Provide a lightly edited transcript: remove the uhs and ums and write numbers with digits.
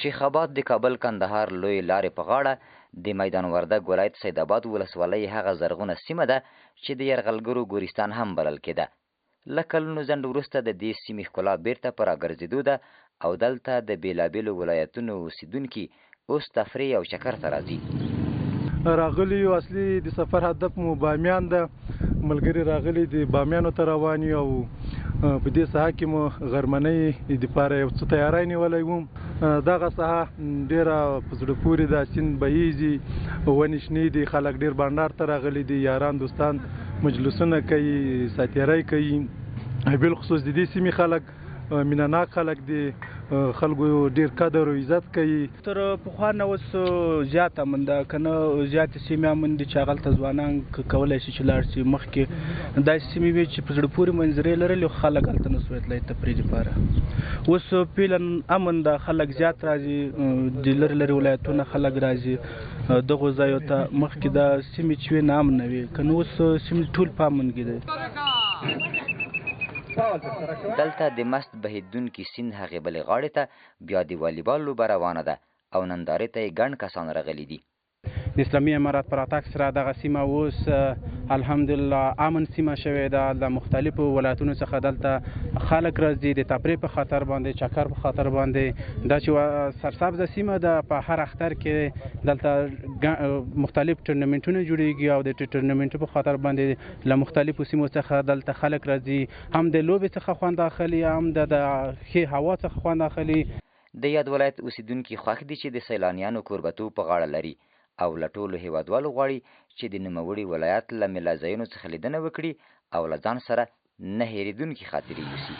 شیخ آباد د کابل کندهار لوی لارې په غاړه د میدان وردګ ولایت سید آباد ولسوالۍ هغه زرغونه سیمه ده چې د یرغلګرو ګورستان هم بلل کېده. له کلونو ځنډ وروسته د دې سیمې ښکلا بیرته په راګرځېدو ده او دلته د بېلابېلو ولایتونو اوسېدونکي اوس تفریح او چکر ته راځي. راغلي یو اصلي د سفر هدف مو بامیان ده. ملګري راغلي د بامیانو ته روان یو او په دې ساحه کې مو غرمنۍ دپاره یو څه تیاری نیولی وم. دغه ساحه ډېره په زړه پورې ده، سیند بهیږي، ونې شنې دي، خلک ډېر بانډار ته راغلي دي، یاران دوستان مجلسونه کوي، ساتیرۍ کوي. بالخصوص د دې سیمې خلک مینهناک خلک دي، خلکو ډېر قدر او عزت کوي. تر پخوا نه اوس زیاته امن ده، که نه زیاتې سیمې امن دي چې هغلته ځوانان کولی شي چې لاړ شي. مخکې داسې سیمې وې چې په زړه پورې منظرې لرلې، خو خلک هلته نه سوی تللی تفریح دپاره. اوس فعلا امن ده، خلک زیات راځي، د لرې لرې ولایتونه خلک راځي دغو ځایو ته. مخکې دا سیمې چې وې نه امنه وې، که نه اوس سیمې ټول په امن کې دي. دلته د مست بهیدونکي سیند هغې بلې غاړې ته بیا د والیبال لوبه روانه ده او نندارې ته یې ګڼ کسان راغلي دي. د اسلامي امارات په راتګ سره دغه سیمه اوس الحمدلله امن سیمه شوې ده. د مختلفو ولایتونو څخه دلته خلک راځي د تفریح په خاطر باندې، چکر په خاطر باندې. دا چې سرسبزه سیمه ده، په هر اختر کې دلته مختلف ټورنمنټونه جوړیږي او د ټورنمنټو په خاطر باندې له مختلفو سیمو څخه دلته خلک راځي، هم د لوبې څخه خوند اخلي، هم د ښې هوا څخه خوند اخلي. د یاد ولایت اوسیدونکي خوښ دي چې د سیلانیانو کوربتوب په غاړه لري او له ټولو هیوادوالو غواړي چې د نوموړي ولایت له میله ځایونو څخه لیدنه وکړي او له ځان سره نه هېرېدونکي خاطرې یوسي.